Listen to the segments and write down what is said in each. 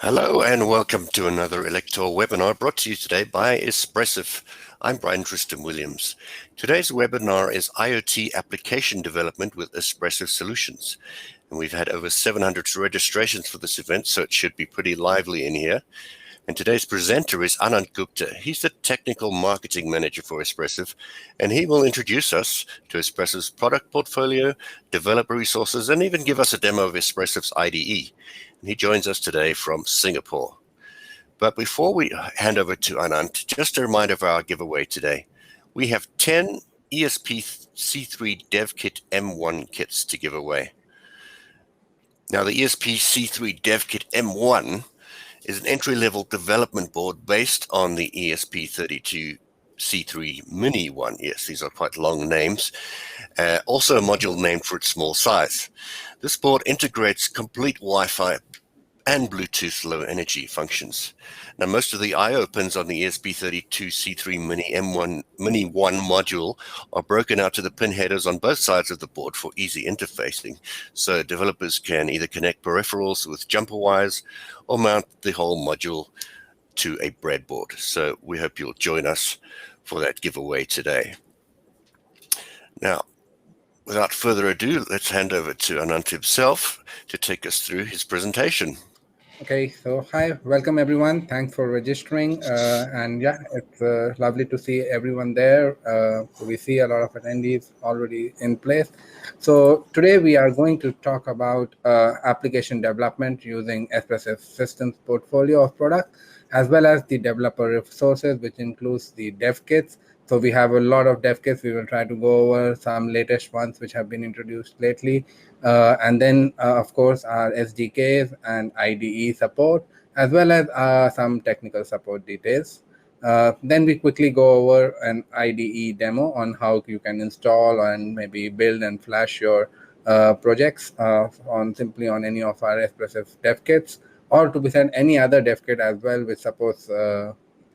Hello and welcome to another Elektor webinar brought to you today by Espressif. I'm Brian Tristan Williams. Today's webinar is IoT application development with Espressif Solutions. And we've had over 700 registrations for this event, so it should be pretty lively in here. And today's presenter is Anant Gupta. He's the Technical Marketing Manager for Espressif, and he will introduce us to Espressif's product portfolio, developer resources, and even give us a demo of Espressif's IDE. And he joins us today from Singapore. But before we hand over to Anant, just a reminder of our giveaway today. We have 10 ESP-C3 Devkit M1 kits to give away. Now, the ESP-C3 Devkit M1 is an entry-level development board based on the ESP32 C3 Mini one. Yes, these are quite long names. Also a module named for its small size. This board integrates complete Wi-Fi and Bluetooth low energy functions. Now, most of the I/O pins on the ESP32 C3 Mini 1 module are broken out to the pin headers on both sides of the board for easy interfacing. So developers can either connect peripherals with jumper wires or mount the whole module to a breadboard. So we hope you'll join us for that giveaway today. Now, without further ado, let's hand over to Anant himself to take us through his presentation. Okay, so hi, welcome everyone. Thanks for registering. And yeah, it's lovely to see everyone there. We see a lot of attendees already in place. So today we are going to talk about application development using Espressif Systems portfolio of products, as well as the developer resources, which includes the dev kits. So we have a lot of dev kits. We will try to go over some latest ones which have been introduced lately. And then, of course, our SDKs and IDE support, as well as some technical support details. Then we quickly go over an IDE demo on how you can install and maybe build and flash your projects simply on any of our Espressif dev kits, or to be said, any other dev kit as well, which supports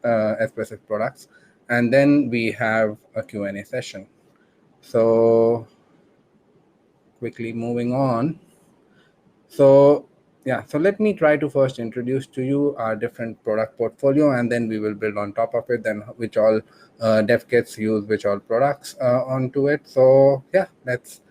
Espressif products. And then we have a Q&A session. So quickly moving on. So yeah, so let me try to first introduce to you our different product portfolio, and then we will build on top of it, then which all dev kits use which all products onto it. So yeah, let's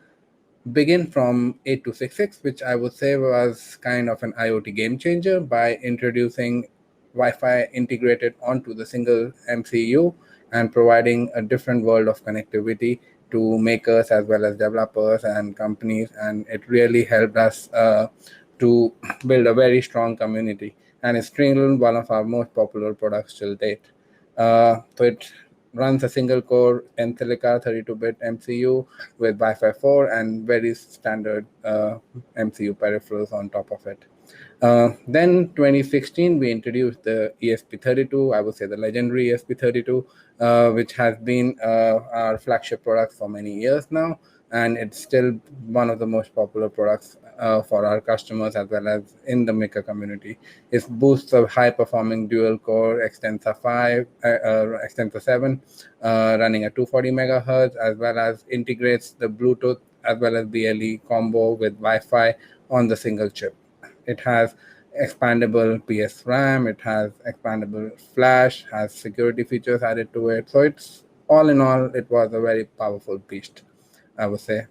begin from 8266, which I would say was kind of an IoT game changer by introducing Wi-Fi integrated onto the single MCU and providing a different world of connectivity to makers as well as developers and companies. And it really helped us to build a very strong community. And it's still one of our most popular products till date. So it runs a single core Tensilica 32-bit MCU with Wi-Fi 4 and very standard MCU peripherals on top of it. Then 2016, we introduced the ESP32, I would say the legendary ESP32, which has been our flagship product for many years now. And it's still one of the most popular products for our customers as well as in the maker community. It boosts a high-performing dual-core Extensor 7 running at 240 megahertz, as well as integrates the Bluetooth as well as BLE combo with Wi-Fi on the single chip. It has expandable PS RAM, it has expandable flash, has security features added to it. So it's all in all, it was a very powerful beast, I would say.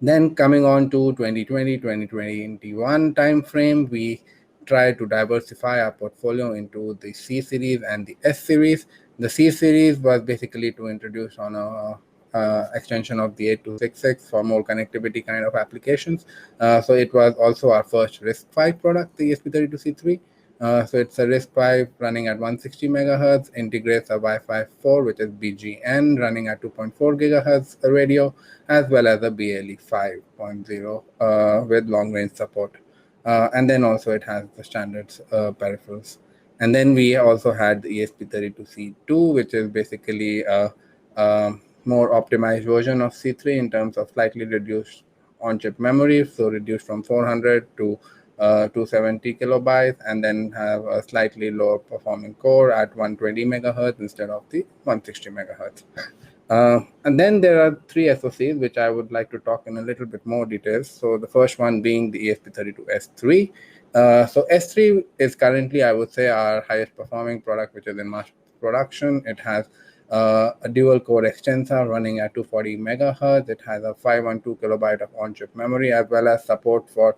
Then coming on to 2020, 2021 timeframe, we try to diversify our portfolio into the C series and the S series. The C series was basically to introduce on a extension of the 8266 for more connectivity kind of applications. So it was also our first RISC-V product, the ESP32C3. So it's a RISC-V running at 160 megahertz, integrates a Wi-Fi 4, which is BGN, running at 2.4 gigahertz radio, as well as a BLE 5.0 with long-range support. And then also it has the standard peripherals. And then we also had the ESP32C2, which is basically a more optimized version of C3 in terms of slightly reduced on-chip memory, so reduced from 400 to 270 kilobytes, and then have a slightly lower performing core at 120 megahertz instead of the 160 megahertz. And then there are three SoCs, which I would like to talk in a little bit more details. So the first one being the ESP32S3. So S3 is currently, I would say, our highest performing product, which is in mass production. It has a dual core extensor running at 240 megahertz. It has a 512 kilobyte of on-chip memory, as well as support for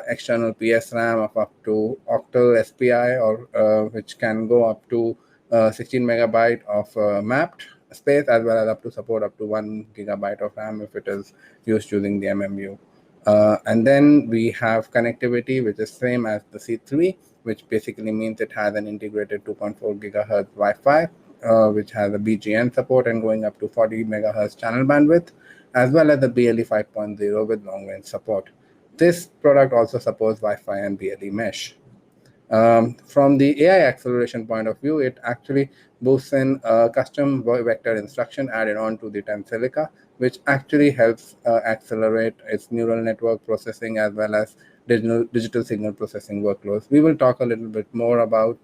external PSRAM of up to octal SPI, or which can go up to 16 megabyte of mapped space, as well as up to support up to 1 gigabyte of RAM if it is used using the MMU. And then we have connectivity, which is same as the C3, which basically means it has an integrated 2.4 gigahertz Wi-Fi, which has a BGN support and going up to 40 megahertz channel bandwidth, as well as the BLE 5.0 with long-range support. This product also supports Wi-Fi and BLE mesh. From the AI acceleration point of view, it actually boosts in custom vector instruction added on to the Tensilica, which actually helps accelerate its neural network processing as well as digital signal processing workloads. We will talk a little bit more about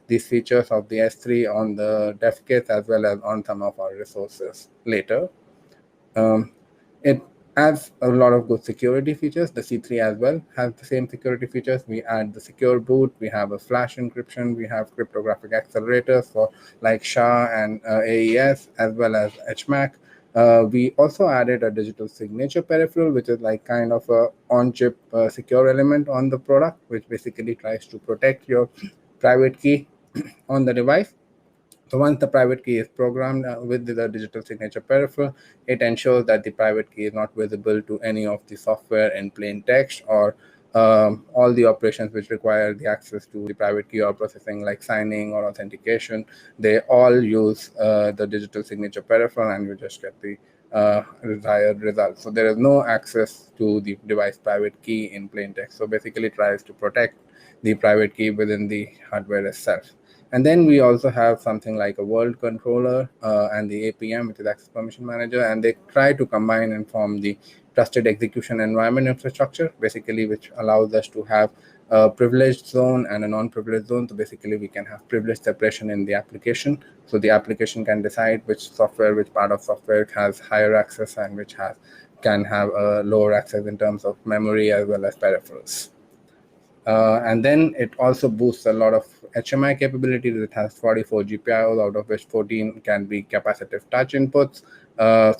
these features of the S3 on the Devkits as well as on some of our resources later. It has a lot of good security features. The C3 as well has the same security features. We add the secure boot. We have a flash encryption. We have cryptographic accelerators for like SHA and AES, as well as HMAC. We also added a digital signature peripheral, which is like kind of a on-chip secure element on the product, which basically tries to protect your private key on the device. So once the private key is programmed with the digital signature peripheral, it ensures that the private key is not visible to any of the software in plain text, or all the operations which require the access to the private key or processing like signing or authentication. They all use the digital signature peripheral, and you just get the desired result. So there is no access to the device private key in plain text. So basically it tries to protect the private key within the hardware itself. And then we also have something like a world controller and the APM, which is Access Permission Manager, and they try to combine and form the trusted execution environment infrastructure, basically, which allows us to have a privileged zone and a non-privileged zone. So basically, we can have privilege separation in the application. So the application can decide which part of software has higher access and which can have a lower access in terms of memory as well as peripherals. And then it also boosts a lot of HMI capabilities. It has 44 GPIOs, out of which 14 can be capacitive touch inputs,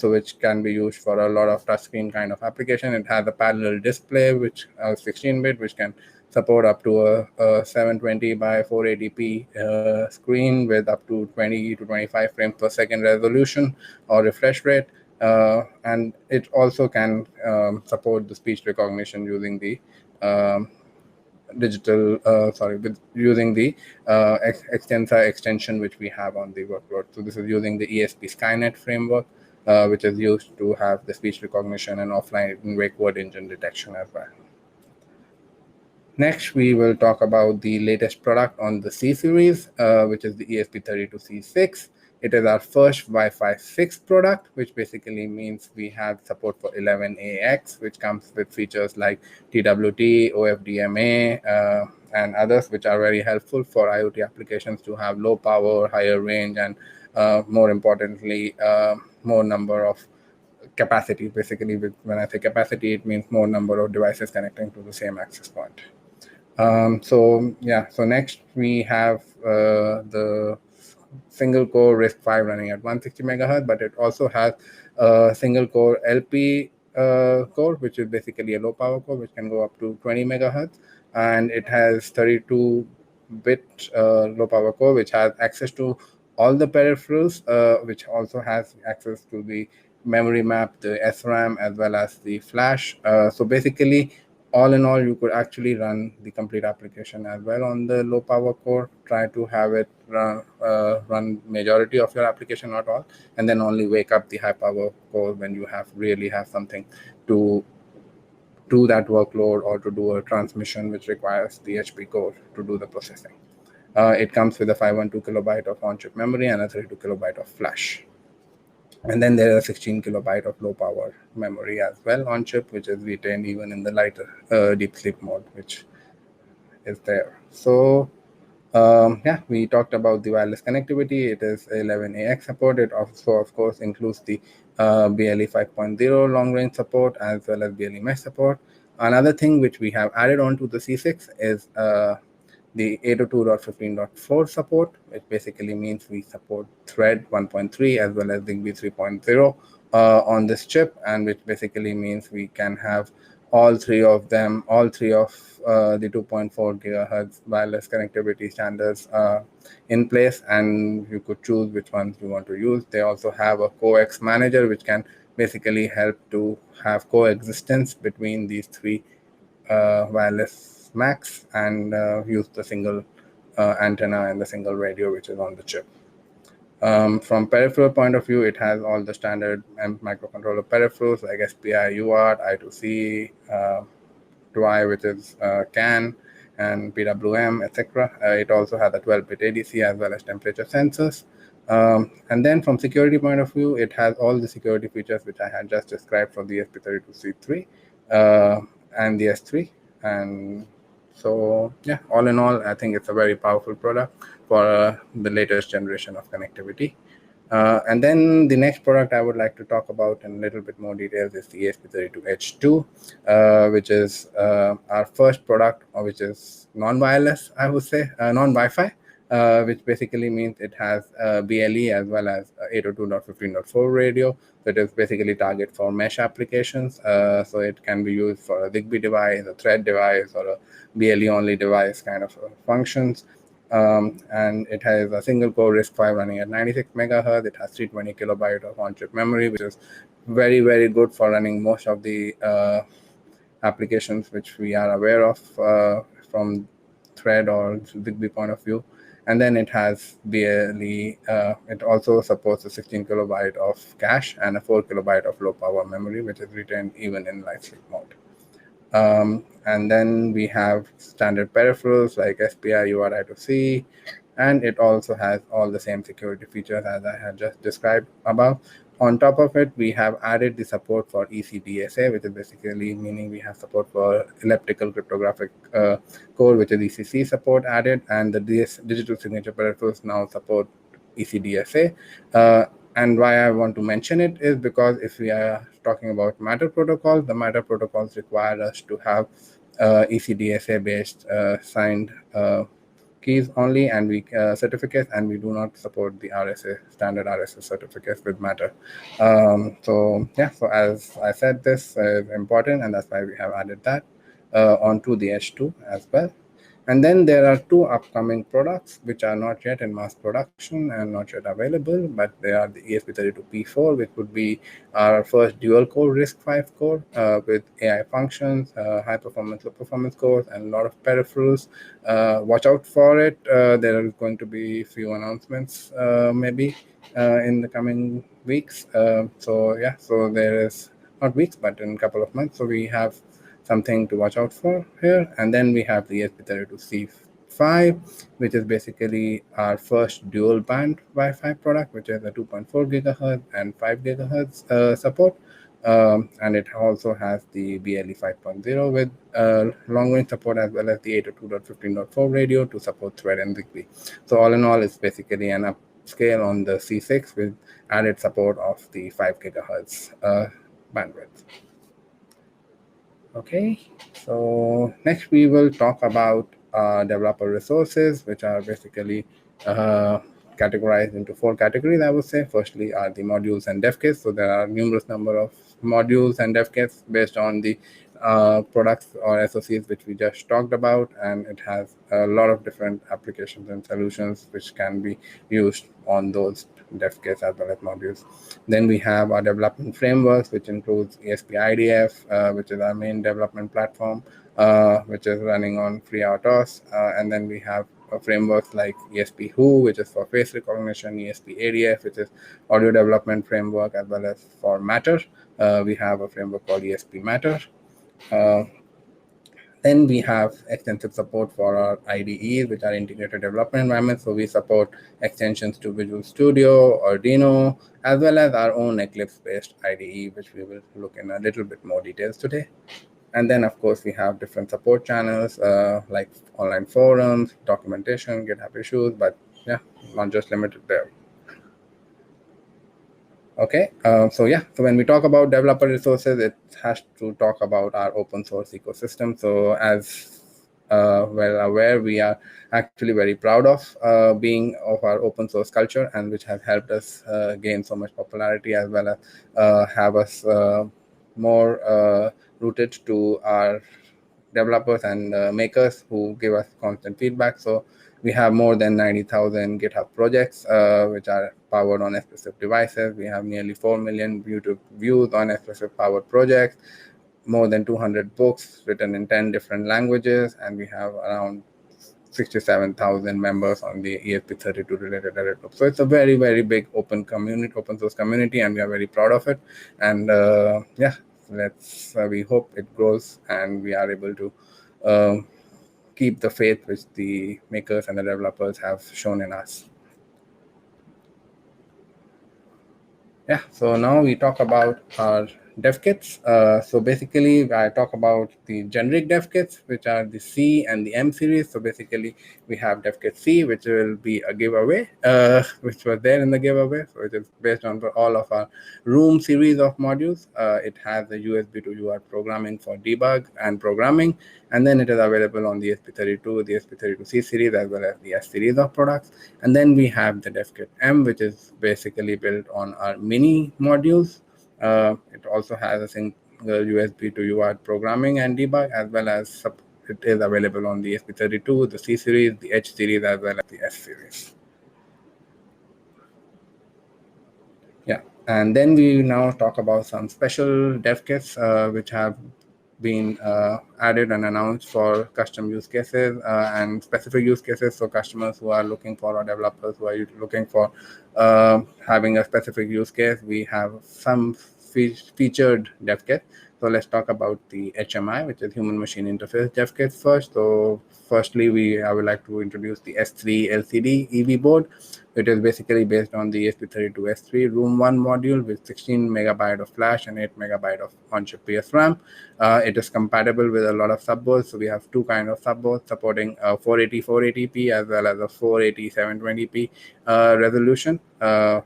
so which can be used for a lot of touchscreen kind of application. It has a parallel display, which 16-bit, which can support up to a 720 by 480p screen with up to 20 to 25 frames per second resolution or refresh rate. And it also can support the speech recognition using the using the extensor extension which we have on the workload. So this is using the ESP Skynet framework, which is used to have the speech recognition and offline wake word engine detection as well. Next, we will talk about the latest product on the C series, which is the ESP32C6. It is our first Wi-Fi 6 product, which basically means we have support for 11AX, which comes with features like TWT, OFDMA, and others, which are very helpful for IoT applications to have low power, higher range, and more importantly, more number of capacity. Basically, when I say capacity, it means more number of devices connecting to the same access point. So next we have the single core RISC-V running at 160 megahertz, but it also has a single core LP core, which is basically a low power core, which can go up to 20 megahertz, and it has 32-bit low power core, which has access to all the peripherals, which also has access to the memory map, the SRAM, as well as the flash. So basically, all in all, you could actually run the complete application as well on the low power core. Try to have it run majority of your application, not all, and then only wake up the high power core when you really have something to do that workload or to do a transmission which requires the HP core to do the processing. It comes with a 512 kilobyte of on-chip memory and a 32 kilobyte of flash. And then there is a 16 kilobyte of low power memory as well on chip, which is retained even in the lighter deep sleep mode, which is there. So we talked about the wireless connectivity. It is 11AX support. It also, of course, includes the BLE 5.0 long range support as well as BLE mesh support. Another thing which we have added onto the C6 is the 802.15.4 support, which basically means we support Thread 1.3 as well as Zigbee 3.0 on this chip, and which basically means we can have all three of the 2.4 gigahertz wireless connectivity standards in place, and you could choose which ones you want to use. They also have a coax manager, which can basically help to have coexistence between these three wireless MACs and use the single antenna and the single radio which is on the chip. From peripheral point of view, it has all the standard microcontroller peripherals like SPI, UART, I2C, DWI, which is CAN, and PWM, etc. It also has a 12-bit ADC as well as temperature sensors. And then from security point of view, it has all the security features which I had just described for the ESP32C3 and the S3. And so, yeah, all in all, I think it's a very powerful product for the latest generation of connectivity. And then the next product I would like to talk about in a little bit more details is the ESP32H2, which is our first product, which is non-wireless, I would say, non-Wi-Fi, which basically means it has BLE as well as 802.15.4 radio. So it is basically target for mesh applications. So it can be used for a Zigbee device, a Thread device, or a BLE only device kind of functions. And it has a single core RISC-V running at 96 megahertz. It has 320 kilobyte of on-chip memory, which is very, very good for running most of the applications which we are aware of from Thread or Zigbee point of view. And then it has BLE. It also supports a 16 kilobyte of cache and a 4 kilobyte of low power memory, which is retained even in light sleep mode. And then we have standard peripherals like SPI, UART, I2C, and it also has all the same security features as I had just described above. On top of it, we have added the support for ECDSA, which is basically meaning we have support for elliptical cryptographic code, which is ECC support added, and the digital signature peripherals now support ECDSA. And why I want to mention it is because if we are talking about Matter protocols, the Matter protocols require us to have ECDSA-based signed keys only, and we certificates, and we do not support the RSA standard RSA certificates with Matter. So yeah, so as I said, this is important, and that's why we have added that onto the H2 as well. And then there are two upcoming products which are not yet in mass production and not yet available, but they are the ESP32P4, which would be our first dual-core RISC-V core with AI functions, high-performance, low-performance cores, and a lot of peripherals. Watch out for it. There are going to be a few announcements maybe in the coming weeks. So yeah, so there is not weeks, but in a couple of months. So we have something to watch out for here. And then we have the ESP32C5, which is basically our first dual band Wi-Fi product, which is a 2.4 gigahertz and 5 gigahertz support. And it also has the BLE 5.0 with long-range support, as well as the 802.15.4 radio to support Thread and Zigbee. So all in all, it's basically an upscale on the C6 with added support of the 5 gigahertz bandwidth. Okay, so next we will talk about developer resources, which are basically categorized into 4 categories, I would say. Firstly are the modules and dev kits. So there are numerous number of modules and dev kits based on the products or SoCs which we just talked about, and it has a lot of different applications and solutions which can be used on those dev kits as well as modules. Then we have our development frameworks, which includes ESP-IDF, which is our main development platform, which is running on FreeRTOS. And then we have frameworks like ESP-WHO, which is for face recognition, ESP-IDF, which is audio development framework, as well as for Matter. We have a framework called ESP Matter. Then we have extensive support for our IDEs, which are integrated development environments. So we support extensions to Visual Studio, Arduino, as well as our own Eclipse-based IDE, which we will look in a little bit more details today. And then, of course, we have different support channels like online forums, documentation, GitHub issues, but yeah, not just limited there. Okay, so when we talk about developer resources, it has to talk about our open source ecosystem. So as well aware, we are actually very proud of being of our open source culture, and which has helped us gain so much popularity, as well as have us more rooted to our developers and makers who give us constant feedback. So we have more than 90,000 GitHub projects, which are powered on Espressif devices. We have nearly 4 million YouTube views on Espressif powered projects, more than 200 books written in 10 different languages, and we have around 67,000 members on the ESP32 related Reddit group. So it's a very, very big open source community, and we are very proud of it. And we hope it grows and we are able to keep the faith which the makers and the developers have shown in us. So now we talk about our dev kits. So basically, I talk about the generic dev kits, which are the C and the M series. So basically, we have dev kit C, which will be a giveaway, which was there in the giveaway. So it is based on all of our Room series of modules. It has the USB to UART programming for debug and programming, and then it is available on the ESP32, the ESP32C series, as well as the S series of products. And then we have the dev kit M, which is basically built on our mini modules. It also has a single USB to UART programming and debug, as well as it is available on the ESP32, the C series, the H series, as well as the S series. And then we now talk about some special dev kits which have been added and announced for custom use cases and specific use cases. So customers who are looking for, or developers who are looking for having a specific use case, we have some featured dev kit. So let's talk about the HMI, which is Human Machine Interface dev kit first. So firstly, I would like to introduce the S3 LCD EV board. It is basically based on the ESP32 S3 Room 1 module with 16 megabyte of flash and 8 megabyte of on-chip PS RAM. It is compatible with a lot of subboards. So we have two kinds of subboards supporting 480 480p as well as a 480 720p resolution,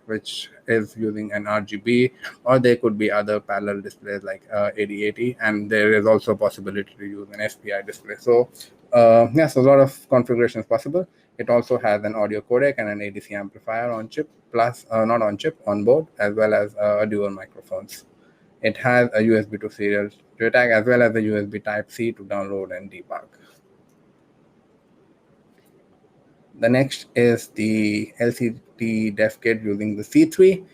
which is using an RGB, or there could be other parallel displays like 8080, and there is also a possibility to use an SPI display. So so a lot of configurations possible. It also has an audio codec and an ADC amplifier on chip, plus not on chip, on board, as well as dual microphones. It has a USB to serial JTAG, as well as a USB Type-C to download and debug. The next is the LCD dev kit using the C3.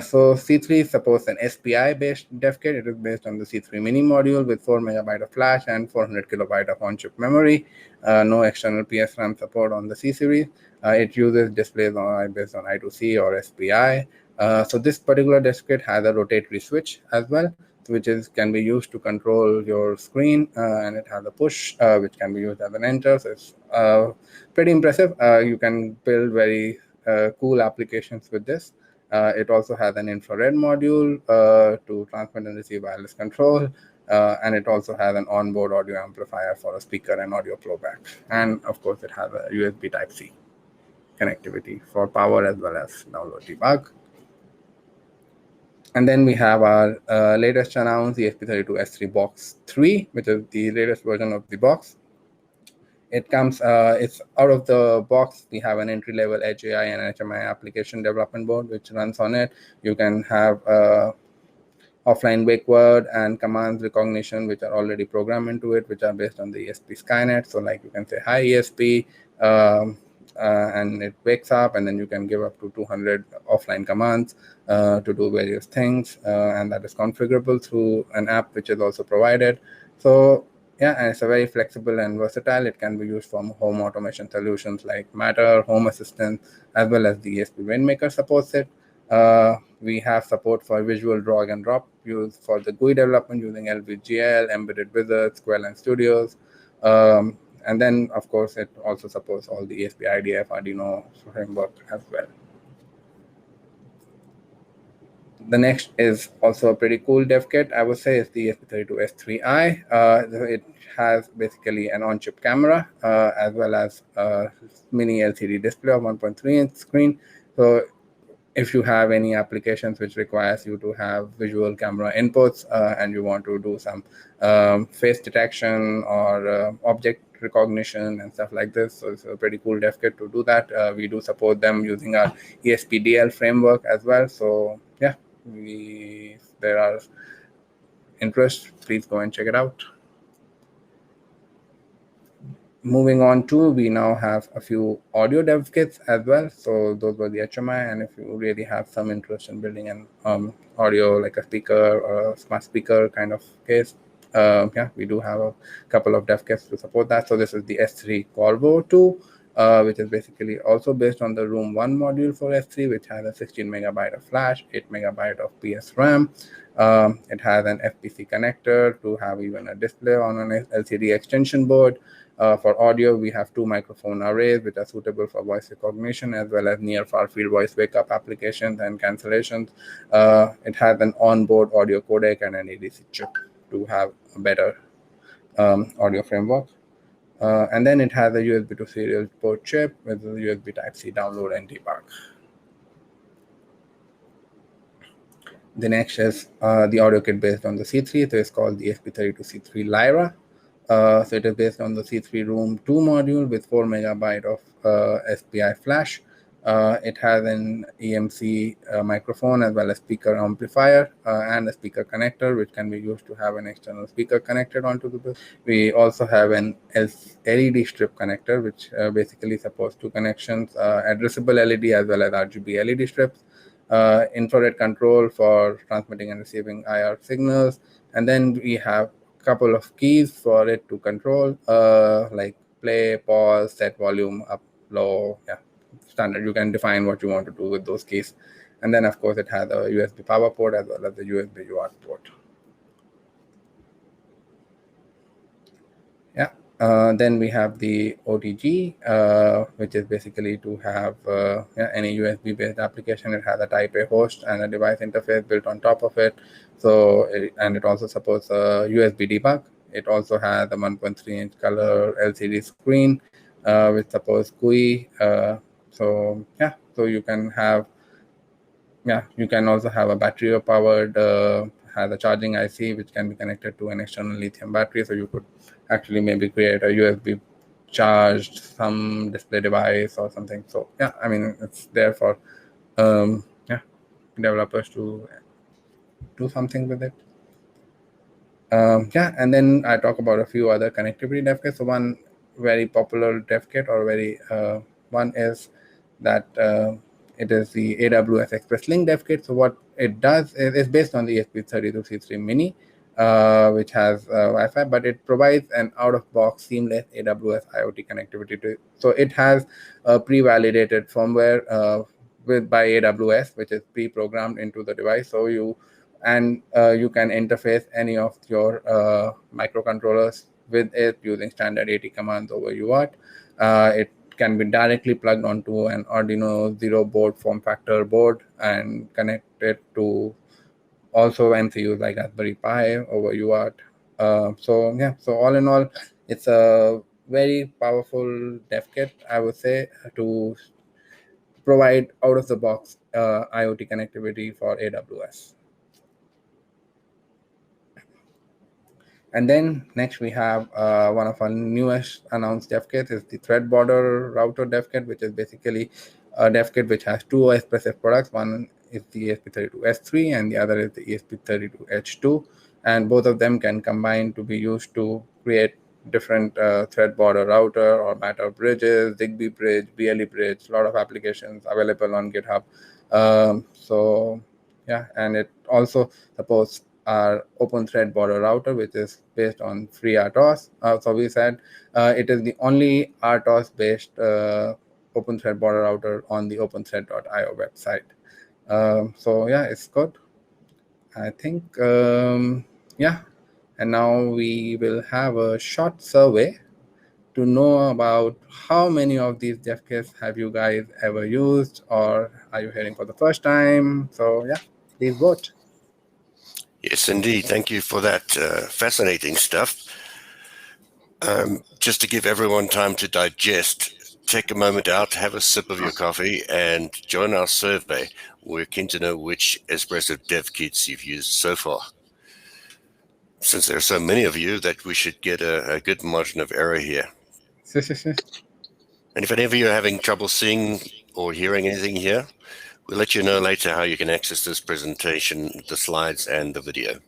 So C3 supports an SPI-based dev kit. It is based on the C3 mini module with 4 megabyte of flash and 400 kilobyte of on-chip memory. No external PS RAM support on the C series. It uses displays based on I2C or SPI. So this particular dev kit has a rotatory switch as well, which can be used to control your screen, and it has a push, which can be used as an enter. So it's pretty impressive. You can build very cool applications with this. It also has an infrared module to transmit and receive wireless control, and it also has an onboard audio amplifier for a speaker and audio playback. And of course, it has a USB Type-C connectivity for power as well as download debug. And then we have our latest announced ESP32 S3 Box 3, which is the latest version of the box. It comes, it's out of the box. We have an entry-level Edge AI and HMI application development board, which runs on it. You can have offline wake word and commands recognition, which are already programmed into it, which are based on the ESP Skynet. So like you can say, hi ESP, and it wakes up, and then you can give up to 200 offline commands to do various things, and that is configurable through an app which is also provided. So and it's a very flexible and versatile. It can be used for home automation solutions like Matter, Home Assistant, as well as the ESP Rainmaker supports it. We have support for visual drag and drop used for the GUI development using LVGL, Embedded Wizards, Quell Studios. And then, of course, it also supports all the ESP-IDF Arduino framework as well. The next is also a pretty cool dev kit, I would say, is the ESP32 S3i. It has basically an on-chip camera as well as a mini LCD display of 1.3-inch screen. So if you have any applications which requires you to have visual camera inputs and you want to do some face detection or object recognition and stuff like this, so it's a pretty cool dev kit to do that. We do support them using our ESPDL framework as well. So yeah, there are interest, please go and check it out. Moving on to, we now have a few audio dev kits as well. So those were the HMI, and if you really have some interest in building an audio like a speaker or a smart speaker kind of case, yeah, we do have a couple of dev kits to support that. So this is the S3 Corvo 2, which is basically also based on the Room 1 module for S3, which has a 16 megabyte of flash, 8 megabyte of PS RAM. It has an FPC connector to have even a display on an LCD extension board. For audio, we have 2 microphone arrays which are suitable for voice recognition as well as near-far field voice wake-up applications and cancellations. It has an onboard audio codec and an ADC chip to have a better audio framework. And then it has a USB to serial port chip with a USB Type-C download and debug. The next is the audio kit based on the C3. So it's called the ESP32 C3 Lyra. So it is based on the C3 Room 2 module with 4 megabyte of SPI flash. It has an EMC microphone as well as speaker amplifier and a speaker connector, which can be used to have an external speaker connected onto the build. We also have an LED strip connector, which basically supports 2 connections, addressable LED as well as RGB LED strips. Infrared control for transmitting and receiving IR signals. And then we have couple of keys for it to control, like play, pause, set volume, up, low, yeah, standard. You can define what you want to do with those keys. And then, of course, it has a USB power port as well as the USB UART port. Yeah. Then we have the OTG, which is basically to have any USB-based application. It has a Type A host and a device interface built on top of it. So, and it also supports a USB debug. It also has a 1.3-inch color LCD screen, which supports GUI. So yeah, so you can have, you can also have a battery-powered, has a charging IC which can be connected to an external lithium battery. So you could actually maybe create a USB charged some display device or something. So yeah, I mean, it's there for developers to do something with it. Yeah, and then I talk about a few other connectivity dev kits. So one very popular dev kit, or very one is that it is the AWS Express Link dev kit. So what it does is it's based on the ESP32 C3 Mini, which has Wi-Fi, but it provides an out-of-box seamless AWS IoT connectivity. So it has a pre-validated firmware by AWS, which is pre-programmed into the device. So you can interface any of your microcontrollers with it using standard AT commands over UART. It can be directly plugged onto an Arduino Zero board form factor board and connected to also MCUs like Raspberry Pi over UART. So yeah, so all in all, it's a very powerful dev kit, I would say, to provide out-of-the-box IoT connectivity for AWS. And then next we have one of our newest announced dev kits is the thread border router dev kit, which is basically a dev kit which has 2 Espressif products. One is the ESP32S3 and the other is the ESP32H2. And both of them can combine to be used to create different thread border router or Matter bridges, Zigbee bridge, BLE bridge, a lot of applications available on GitHub. So yeah, and it also supports our open thread border router, which is based on FreeRTOS. So we said it is the only RTOS based open thread border router on the openthread.io website. So yeah, it's good, I think. Yeah, and now we will have a short survey to know about how many of these dev kits have you guys ever used, or are you hearing for the first time? So yeah, please vote. Yes, indeed. Thank you for that fascinating stuff. Just to give everyone time to digest, take a moment out, have a sip of your coffee, and join our survey. We're keen to know which Espressif dev kits you've used so far. Since there are so many of you, that we should get a good margin of error here. And if any of you are having trouble seeing or hearing anything here, we'll let you know later how you can access this presentation, the slides, and the video.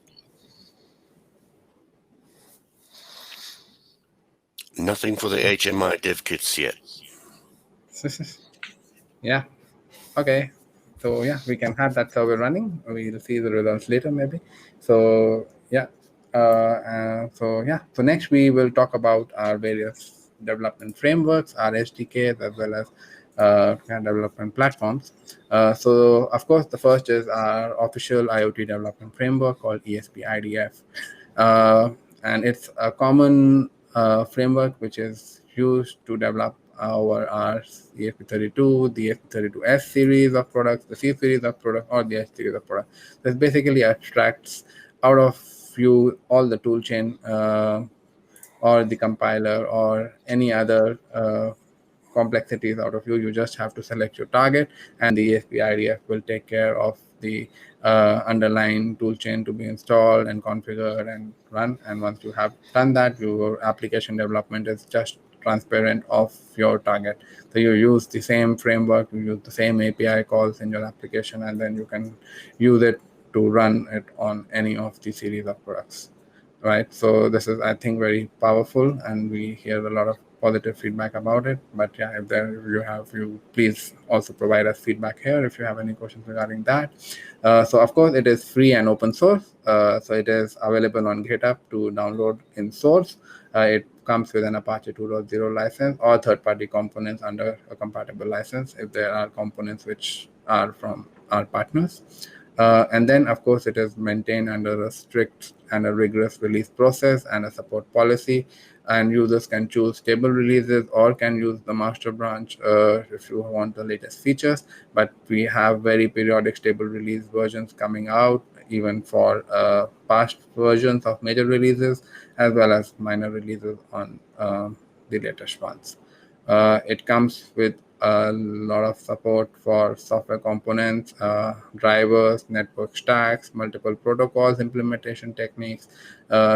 Nothing for the HMI dev kits yet. Yeah. Okay. So yeah, we can have that survey running. We'll see the results later, maybe. So yeah. So next we will talk about our various development frameworks, our SDKs, as well as development platforms. So of course, the first is our official IoT development framework called ESP-IDF, and it's a common framework which is used to develop our ESP32, the ESP32S series of products, the C series of products, or the S series of products. This basically abstracts out of view all the toolchain or the compiler or any other complexities out of you. You just have to select your target, and the ESP-IDF will take care of the underlying toolchain to be installed and configured and run. And once you have done that, your application development is just transparent of your target. So you use the same framework, you use the same API calls in your application, and then you can use it to run it on any of the series of products. Right. So this is, I think, very powerful, and we hear a lot of positive feedback about it. But yeah, if you please also provide us feedback here if you have any questions regarding that. So of course, it is free and open source. So it is available on GitHub to download in source. It comes with an Apache 2.0 license or third-party components under a compatible license if there are components which are from our partners. And then, of course, it is maintained under a strict and a rigorous release process and a support policy. And users can choose stable releases or can use the master branch if you want the latest features. But we have very periodic stable release versions coming out, even for past versions of major releases, as well as minor releases on the latest ones. It comes with a lot of support for software components, drivers, network stacks, multiple protocols, implementation techniques,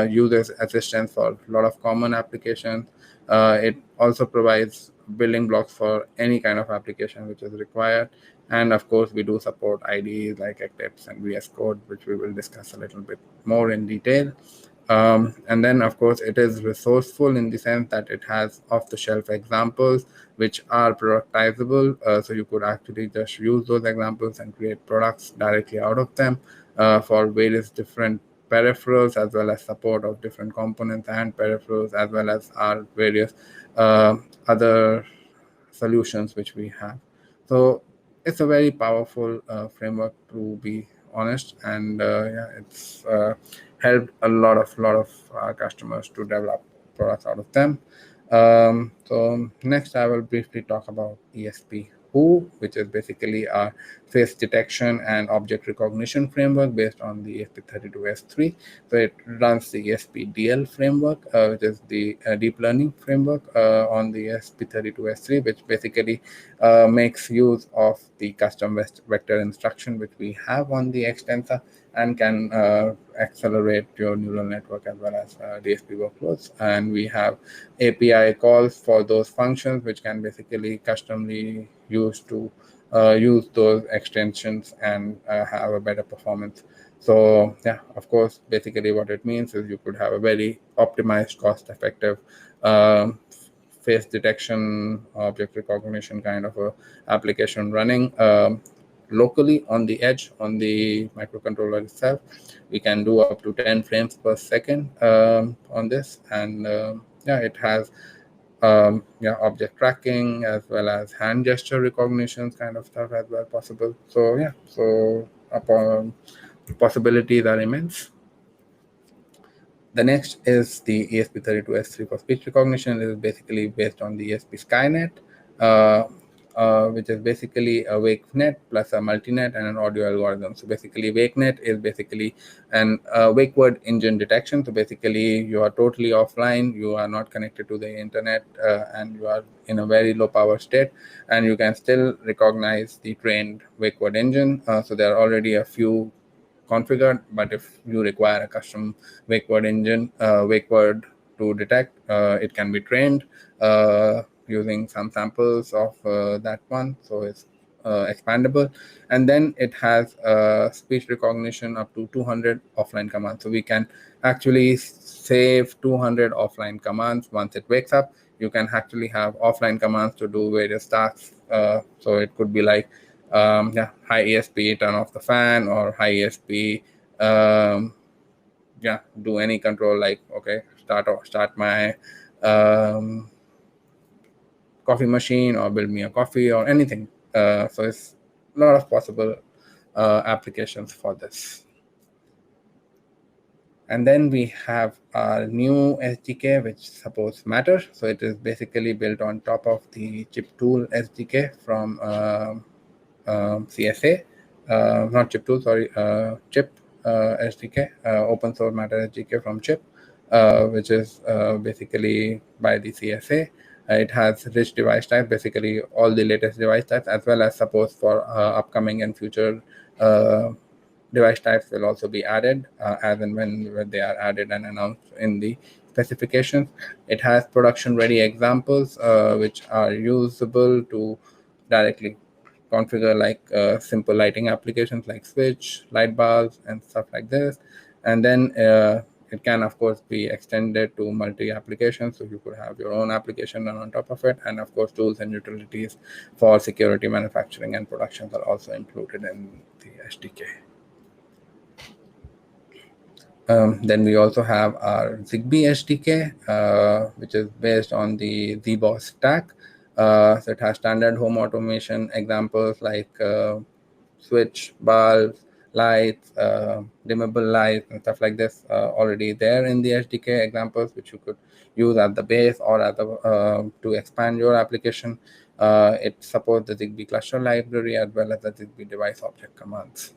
users assistance for a lot of common applications. It also provides building blocks for any kind of application which is required. And of course, we do support IDEs like Eclipse and VS Code, which we will discuss a little bit more in detail. And then, of course, it is resourceful in the sense that it has off-the-shelf examples which are productizable. So you could actually just use those examples and create products directly out of them for various different peripherals, as well as support of different components and peripherals, as well as our various other solutions which we have. So it's a very powerful framework, to be honest, and yeah, it's helped a lot of our customers to develop products out of them. So next, I will briefly talk about ESP which is basically a face detection and object recognition framework based on the ESP32S3. So it runs the ESP-DL framework, which is the deep learning framework on the ESP32S3, which basically makes use of the custom vector instruction which we have on the extensor and can accelerate your neural network as well as DSP workloads. And we have API calls for those functions which can basically customly used to use those extensions and have a better performance. So yeah, of course, basically what it means is you could have a very optimized, cost-effective face detection, object recognition kind of a application running locally on the edge on the microcontroller itself. We can do up to 10 frames per second on this, and yeah, it has object tracking as well as hand gesture recognitions kind of stuff as well possible. So yeah, so possibilities are immense. The next is the ESP32S3 for speech recognition. It is basically based on the ESP Skynet. which is basically a WakeNet plus a multinet and an audio algorithm. So basically, WakeNet is basically an wake word engine detection. So basically, you are totally offline, you are not connected to the internet, and you are in a very low power state, and you can still recognize the trained wake word engine. So there are already a few configured, but if you require a custom wake word engine, wake word to detect, it can be trained using some samples of that one. So it's expandable, and then it has speech recognition up to 200 offline commands. So we can actually save 200 offline commands. Once it wakes up, you can actually have offline commands to do various tasks. So it could be like high ESP, turn off the fan, or high ESP, do any control, like, okay, start my coffee machine, or build me a coffee, or anything. So it's a lot of possible applications for this. And then we have our new SDK, which supports Matter. So it is basically built on top of the chip tool SDK from CSA, not chip tool, sorry, chip SDK, open source Matter SDK from chip, which is basically by the CSA. It has rich device types, basically all the latest device types, as well as support for upcoming and future device types will also be added as and when they are added and announced in the specifications. It has production-ready examples which are usable to directly configure like simple lighting applications like switch, light bulbs, and stuff like this. And then it can, of course, be extended to multi-applications. So you could have your own application run on top of it. And of course, tools and utilities for security, manufacturing, and production are also included in the SDK. Then we also have our Zigbee SDK, which is based on the ZBoss stack. So it has standard home automation examples like switch, bulbs, lights, dimmable lights, and stuff like this already there in the SDK examples, which you could use at the base or at the to expand your application. It supports the Zigbee cluster library as well as the Zigbee device object commands.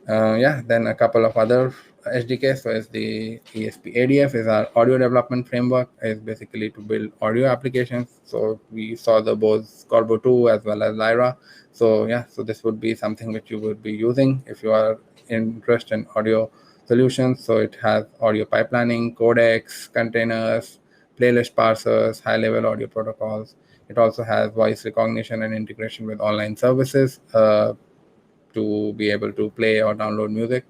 Then a couple of other SDKs. So is the ESP-IDF is our audio development framework. Is basically to build audio applications. So we saw the both Corbo 2 as well as Lyra. So so this would be something which you would be using if you are interested in audio solutions. So it has audio pipelining, codecs, containers, playlist parsers, high-level audio protocols. It also has voice recognition and integration with online services to be able to play or download music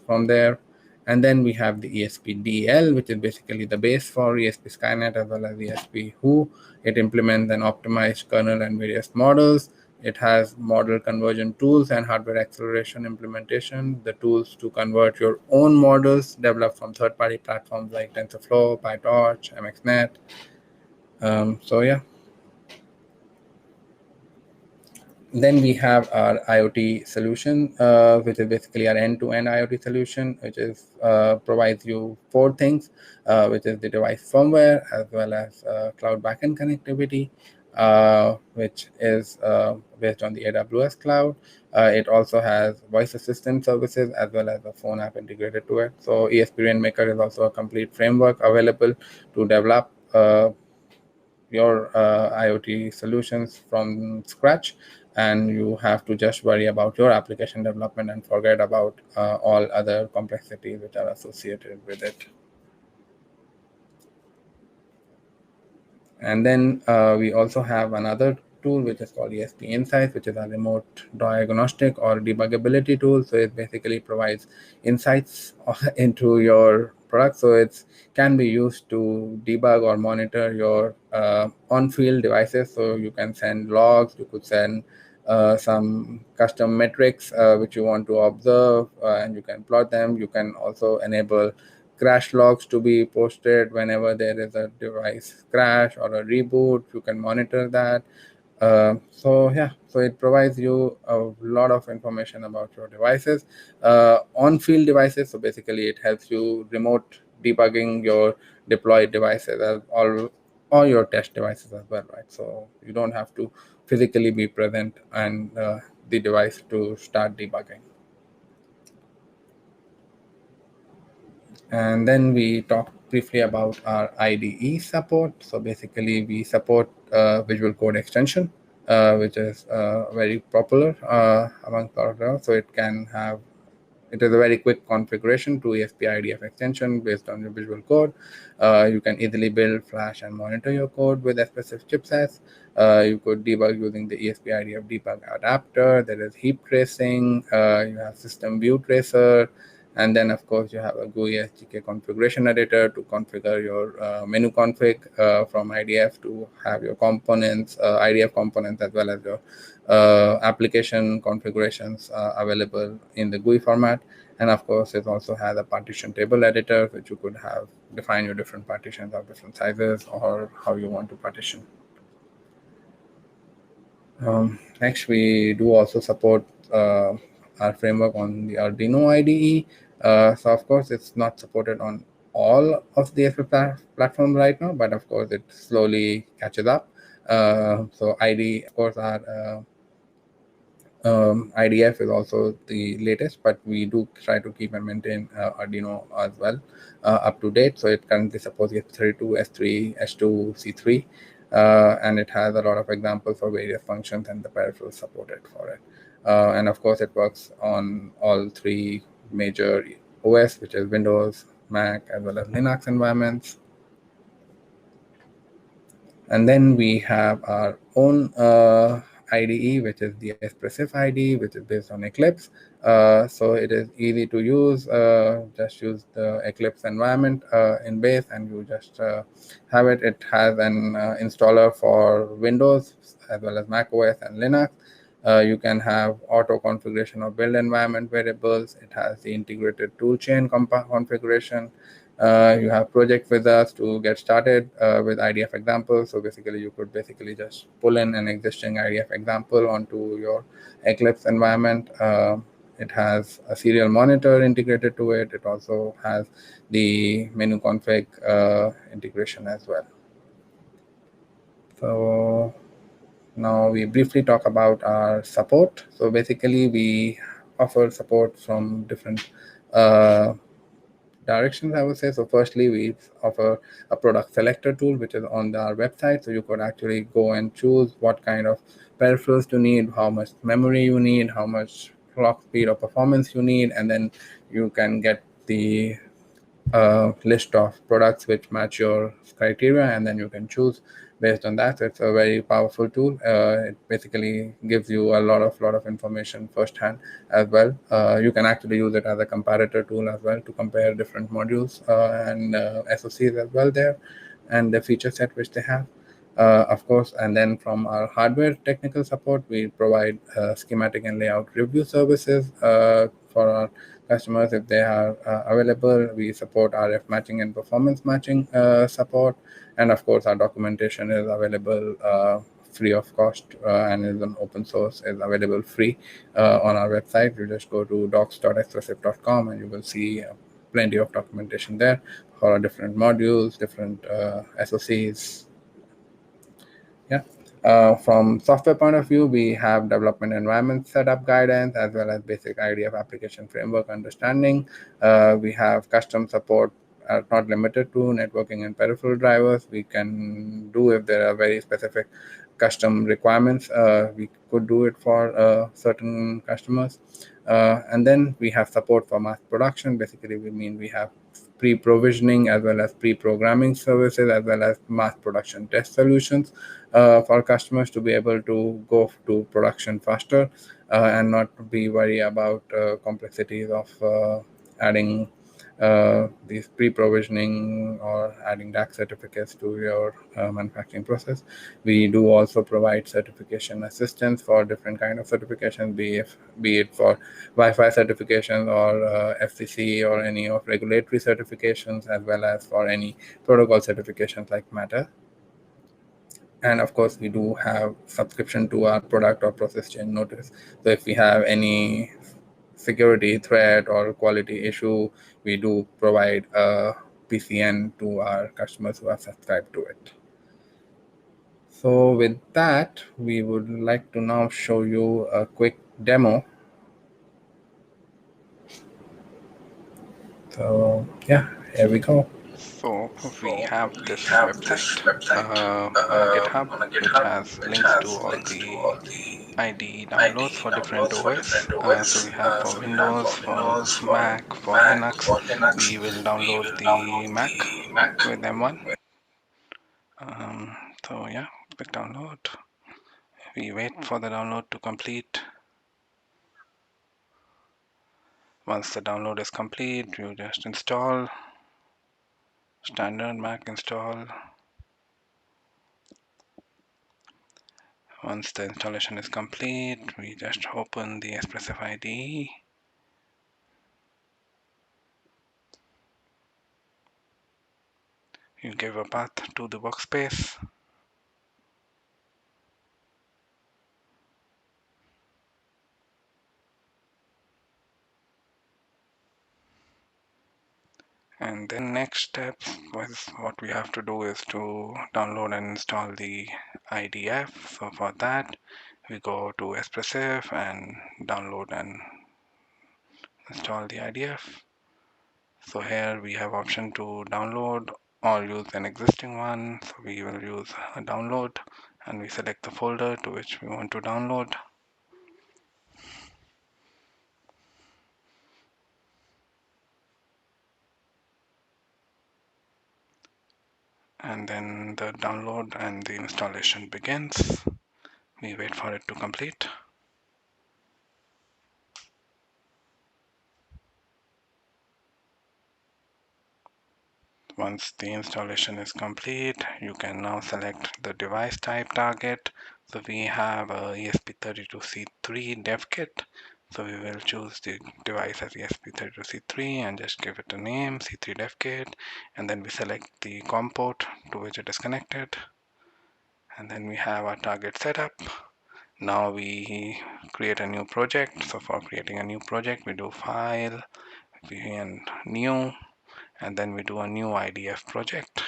from there. And then we have the ESP-DL, which is basically the base for ESP Skynet as well as ESP Who. It implements an optimized kernel and various models. It has model conversion tools and hardware acceleration implementation, the tools to convert your own models developed from third-party platforms like TensorFlow, PyTorch, MXNet. Then we have our IoT solution, which is basically our end-to-end IoT solution, which is provides you 4 things, which is the device firmware as well as cloud backend connectivity, which is based on the AWS cloud. It also has voice assistant services as well as a phone app integrated to it. So ESP Rainmaker is also a complete framework available to develop your IoT solutions from scratch, and you have to just worry about your application development and forget about all other complexities which are associated with it. And then we also have another tool which is called ESP Insights, which is a remote diagnostic or debuggability tool. So it basically provides insights into your product. So it can be used to debug or monitor your on-field devices. So you can send logs, you could send some custom metrics which you want to observe, and you can plot them. You can also enable crash logs to be posted whenever there is a device crash or a reboot. You can monitor that. So it provides you a lot of information about your devices, on-field devices. So basically, it helps you remote debugging your deployed devices. or your test devices as well, right? So you don't have to physically be present and the device to start debugging. And then we talk briefly about our IDE support. So basically, we support Visual Code Extension, which is very popular among programmers. So it is a very quick configuration to ESP-IDF extension based on your Visual Code. You can easily build, flash, and monitor your code with Espressif chipsets. You could debug using the ESP-IDF debug adapter. There is heap tracing. You have system view tracer. And then, of course, you have a GUI SDK configuration editor to configure your menu config from IDF to have your components, IDF components, as well as your application configurations available in the GUI format. And of course, it also has a partition table editor, which you could have define your different partitions of different sizes or how you want to partition. Next, we do also support our framework on the Arduino IDE. So of course, it's not supported on all of the ESP platforms right now, but of course, it slowly catches up. So IDE, of course, our IDF is also the latest, but we do try to keep and maintain Arduino as well up to date. So it currently supports ESP32, S3, S2, C3, and it has a lot of examples for various functions and the peripherals supported for it. And of course, it works on all three major OS, which is Windows, Mac, as well as Linux environments. And then we have our own IDE, which is the Espressif IDE, which is based on Eclipse. So it is easy to use. Just use the Eclipse environment in base, and you just have it. It has an installer for Windows as well as Mac OS and Linux. You can have auto configuration of build environment variables. It has the integrated toolchain configuration. You have project wizards to get started with IDF examples. So basically, you could just pull in an existing IDF example onto your Eclipse environment. It has a serial monitor integrated to it. It also has the menu config integration as well. So now we briefly talk about our support. So basically, we offer support from different directions, I would say. So firstly, we offer a product selector tool, which is on our website. So you could actually go and choose what kind of peripherals you need, how much memory you need, how much clock speed or performance you need, and then you can get the list of products which match your criteria, and then you can choose based on that. So it's a very powerful tool. It basically gives you a lot of information firsthand as well. You can actually use it as a comparator tool as well to compare different modules and SoCs as well there, and the feature set which they have. Of course, and then from our hardware technical support, we provide schematic and layout review services for our customers if they are available. We support RF matching and performance matching support, and of course, our documentation is available free of cost and is an open source, is available free on our website. You just go to docs.espressif.com and you will see plenty of documentation there for our different modules, different SoCs. From software point of view, we have development environment setup guidance as well as basic IDF application framework understanding. We have custom support, not limited to networking and peripheral drivers. We can do if there are very specific custom requirements. We could do it for certain customers. And then we have support for mass production. Basically, we have pre-provisioning as well as pre-programming services as well as mass production test solutions for customers to be able to go to production faster and not be worried about complexities of adding these pre-provisioning or adding DAC certificates to your manufacturing process. We do also provide certification assistance for different kind of certifications, be it for Wi-Fi certifications or FCC or any of regulatory certifications, as well as for any protocol certifications like Matter. And of course, we do have subscription to our product or process change notice. So if we have any security threat or quality issue, we do provide a PCN to our customers who have subscribed to it. So with that, we would like to now show you a quick demo. So yeah, here we go. So we have this website on a GitHub, which has links to all the IDE downloads for different OS. So we have for Windows, for Mac, for Linux. We will download the Mac with M1. So yeah, quick download. We wait for the download to complete. Once the download is complete, you just install. Standard Mac install. Once the installation is complete, we just open the Espressif IDE. You give a path to the workspace. And then next step was what we have to do is to download and install the IDF. So for that, we go to Espressif and download and install the IDF. So here we have option to download or use an existing one. So we will use a download and we select the folder to which we want to download. And then the download and the installation begins. We wait for it to complete. Once the installation is complete, you can now select the device type target. So we have a ESP32C3 devkit. So we will choose the device as ESP32C3 and just give it a name, C3 devkit. And then we select the COM port to which it is connected. And then we have our target setup. Now we create a new project. So for creating a new project, we do File, and New, and then we do a new IDF project.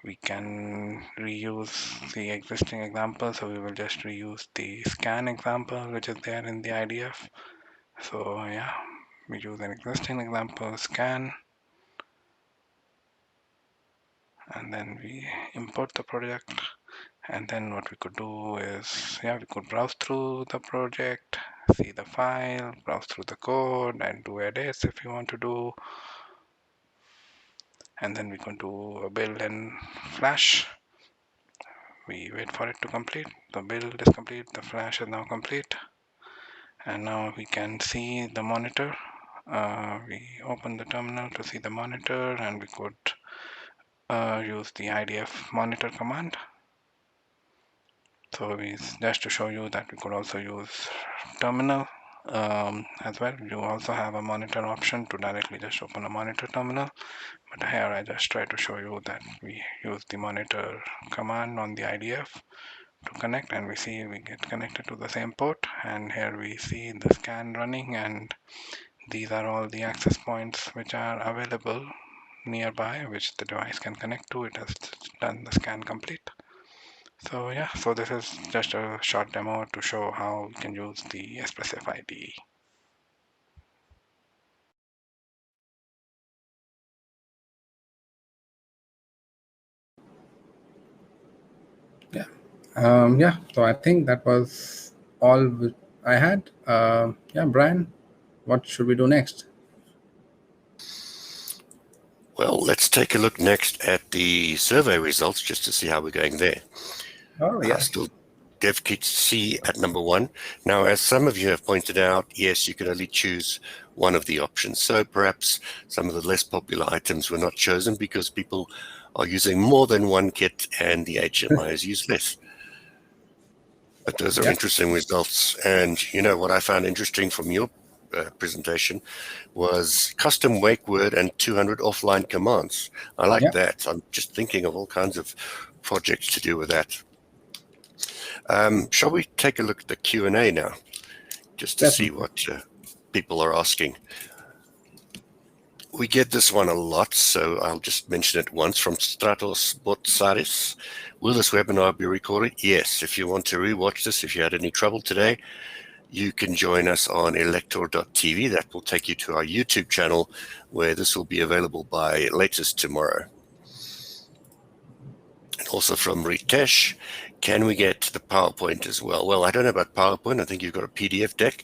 We can reuse the existing example, so we will just reuse the scan example which is there in the IDF. So yeah, we use an existing example, scan, and then we import the project. And then what we could do is, yeah, we could browse through the project, see the file, browse through the code, and do edits if you want to do. And then we can do a build in Flash. We wait for it to complete. The build is complete, the Flash is now complete. And now we can see the monitor. We open the terminal to see the monitor, and we could use the IDF monitor command. So just to show you that we could also use terminal as well. You also have a monitor option to directly just open a monitor terminal. But here I just try to show you that we use the monitor command on the IDF to connect, and we see we get connected to the same port. And here we see the scan running, and these are all the access points which are available nearby, which the device can connect to. It has done the scan complete. So yeah, so this is just a short demo to show how we can use the Espressif IDE. Yeah, so I think that was all I had. Yeah, Brian, what should we do next? Well, let's take a look next at the survey results just to see how we're going there. Oh, yeah. Still Devkit C at number 1. Now, as some of you have pointed out, yes, you can only choose one of the options. So perhaps some of the less popular items were not chosen because people are using more than one kit and the HMI is used less. But those are interesting results. And you know what I found interesting from your presentation was custom wake word and 200 offline commands. I like that. I'm just thinking of all kinds of projects to do with that. Shall we take a look at the Q&A now, just to see what people are asking? We get this one a lot, so I'll just mention it once from Stratos Botsaris. Will this webinar be recorded? Yes. If you want to rewatch this, if you had any trouble today, you can join us on Elektor.tv. That will take you to our YouTube channel, where this will be available by latest tomorrow. And also from Ritesh, can we get the PowerPoint as well? Well, I don't know about PowerPoint. I think you've got a PDF deck,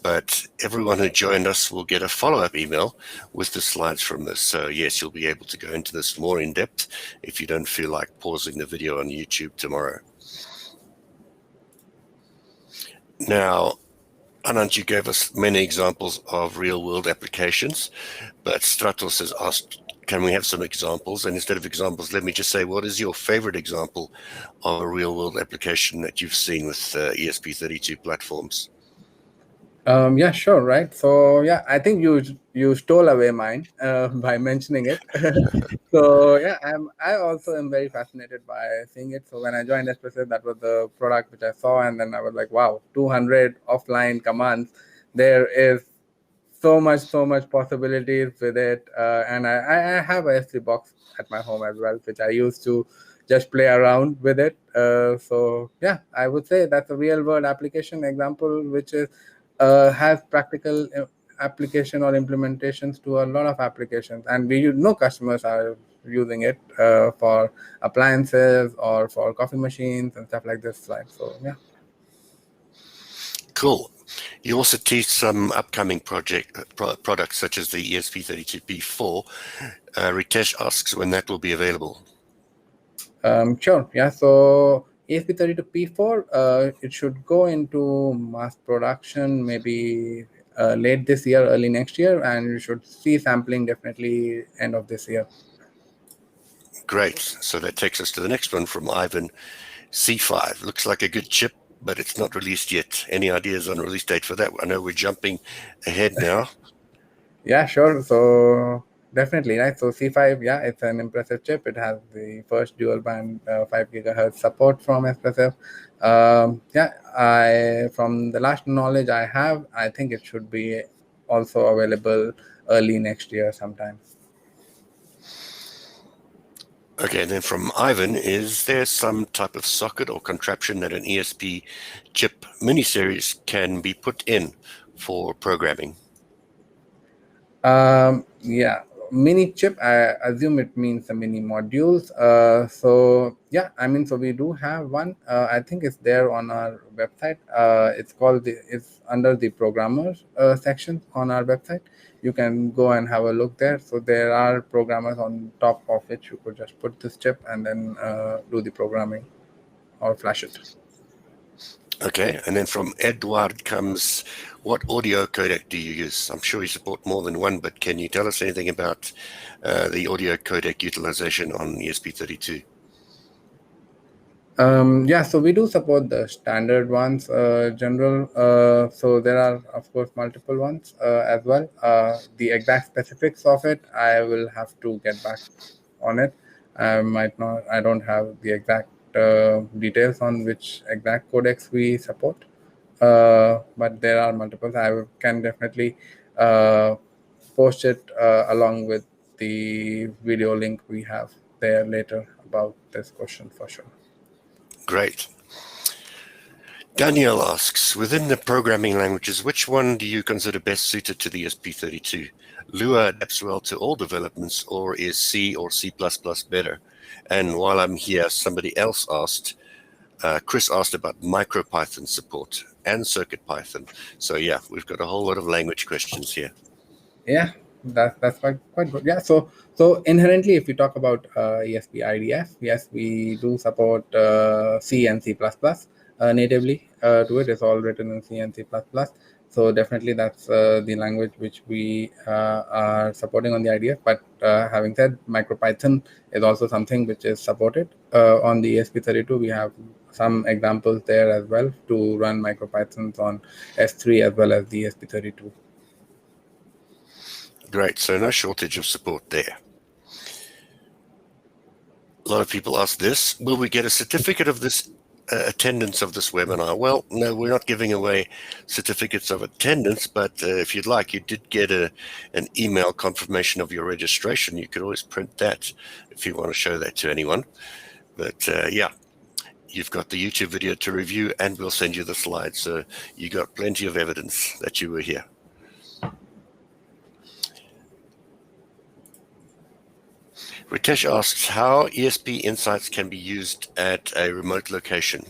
but everyone who joined us will get a follow-up email with the slides from this. So yes, you'll be able to go into this more in depth if you don't feel like pausing the video on YouTube tomorrow. Now, Anant, you gave us many examples of real-world applications, but Stratos has asked, can we have some examples? And instead of examples, let me just say, what is your favorite example of a real-world application that you've seen with ESP32 platforms? Yeah, sure, right. So yeah, I think you stole away mine by mentioning it. So yeah, I also am very fascinated by seeing it. So when I joined Espressif, that was the product which I saw, and then I was like, wow, 200 offline commands. There is so much possibilities with it, and I have a S3 box at my home as well, which I used to just play around with it. So yeah, I would say that's a real world application example, which is has practical application or implementations to a lot of applications, and we know customers are using it for appliances or for coffee machines and stuff like this. Right? So yeah. Cool. You also teach some upcoming products such as the ESP32P4. Ritesh asks when that will be available. Sure. Yeah. So ESP32P4, it should go into mass production maybe late this year, early next year, and you should see sampling definitely end of this year. Great. So that takes us to the next one from Ivan. C5 looks like a good chip, but it's not released yet. Any ideas on release date for that? I know we're jumping ahead now. Yeah, sure. So definitely, right? So C5, yeah, it's an impressive chip. It has the first dual band 5 gigahertz support from Espressif. From the last knowledge I have, I think it should be also available early next year sometime. Okay, then from Ivan, is there some type of socket or contraption that an ESP chip mini-series can be put in for programming? Yeah, mini chip, I assume it means the mini modules. So yeah, I mean, so we do have one. I think it's there on our website. It's under the programmers section on our website. You can go and have a look there. So there are programmers on top of which you could just put this chip and then do the programming or flash it. Okay, and then from Edward comes, what audio codec do you use? I'm sure you support more than one, but can you tell us anything about the audio codec utilization on ESP32? Yeah, so we do support the standard ones, general. So there are, of course, multiple ones as well. The exact specifics of it, I will have to get back on it. I don't have the exact details on which exact codecs we support, but there are multiples. I can definitely post it along with the video link we have there later about this question for sure. Great. Daniel asks, within the programming languages, which one do you consider best suited to the ESP32? Lua adapts well to all developments, or is C or C++ better? And while I'm here, somebody else asked, Chris asked about MicroPython support and CircuitPython. So yeah, we've got a whole lot of language questions here. Yeah, that's quite good. Yeah, so inherently, if we talk about ESP-IDF, yes, we do support C and C++ natively to it. It's all written in C and C++. So definitely that's the language which we are supporting on the IDF. But having said, MicroPython is also something which is supported on the ESP32. We have some examples there as well to run MicroPythons on S3 as well as the ESP32. Great, so no shortage of support there. A lot of people ask this, will we get a certificate of this attendance of this webinar? Well, no, we're not giving away certificates of attendance, but if you'd like, you did get an email confirmation of your registration. You could always print that if you want to show that to anyone. But yeah, you've got the YouTube video to review, and we'll send you the slides. So you got plenty of evidence that you were here. Ritesh asks how ESP Insights can be used at a remote location.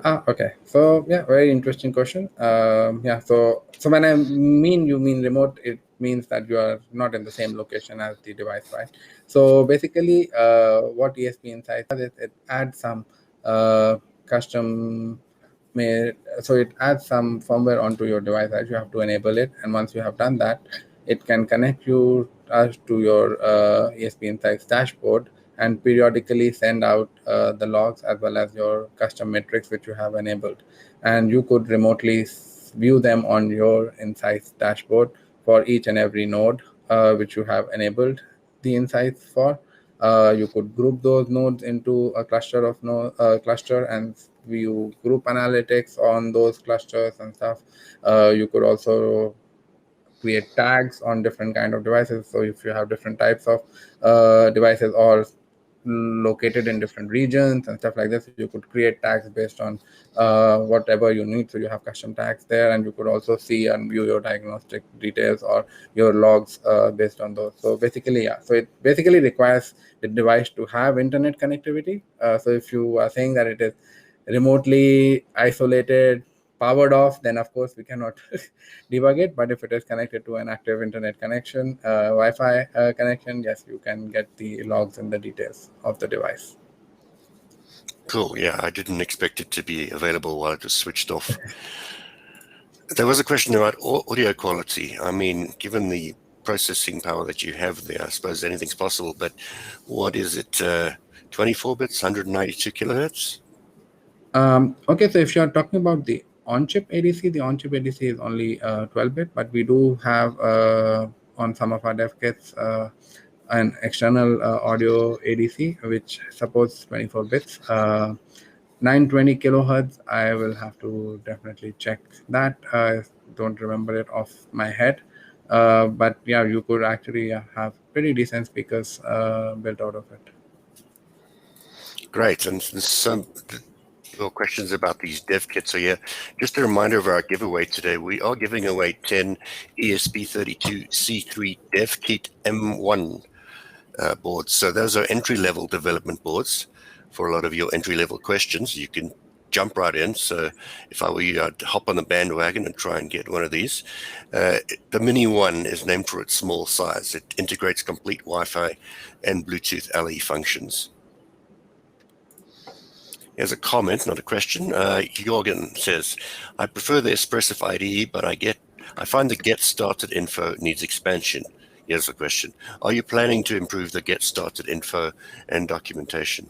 Okay. So yeah, very interesting question. Yeah. So when I mean you mean remote, it means that you are not in the same location as the device, right? So basically, what ESP Insights does is it adds some custom made. So it adds some firmware onto your device that you have to enable it, and once you have done that, it can connect you to your ESP Insights dashboard and periodically send out the logs as well as your custom metrics which you have enabled. And you could remotely view them on your Insights dashboard for each and every node which you have enabled the insights for. You could group those nodes into a cluster of cluster and view group analytics on those clusters and stuff. You could also create tags on different kind of devices. So if you have different types of devices or located in different regions and stuff like this, you could create tags based on whatever you need. So you have custom tags there, and you could also see and view your diagnostic details or your logs based on those. So basically, yeah, so it basically requires the device to have internet connectivity. So if you are saying that it is remotely isolated, powered off, then of course we cannot debug it. But if it is connected to an active internet connection, Wi-Fi connection, yes, you can get the logs and the details of the device. Cool. Yeah, I didn't expect it to be available while it was switched off. There was a question about audio quality. I mean, given the processing power that you have there, I suppose anything's possible, but what is it, 24 bits, 192 kilohertz? Okay, so if you're talking about the on-chip ADC, the on-chip ADC is only 12-bit, but we do have on some of our dev kits an external audio ADC which supports 24 bits. 920 kilohertz, I will have to definitely check that. I don't remember it off my head. But yeah, you could actually have pretty decent speakers built out of it. Great. And some your questions about these dev kits are here. Just a reminder of our giveaway today. We are giving away 10 ESP32 C3 dev kit M1 boards. So those are entry-level development boards for a lot of your entry-level questions. You can jump right in. So if I were you, I'd hop on the bandwagon and try and get one of these. The Mini One is named for its small size. It integrates complete Wi-Fi and Bluetooth LE functions. Here's a comment, not a question. Jorgen says, I prefer the Espressif IDE, but I find the get started info needs expansion. Here's the question. Are you planning to improve the get started info and documentation?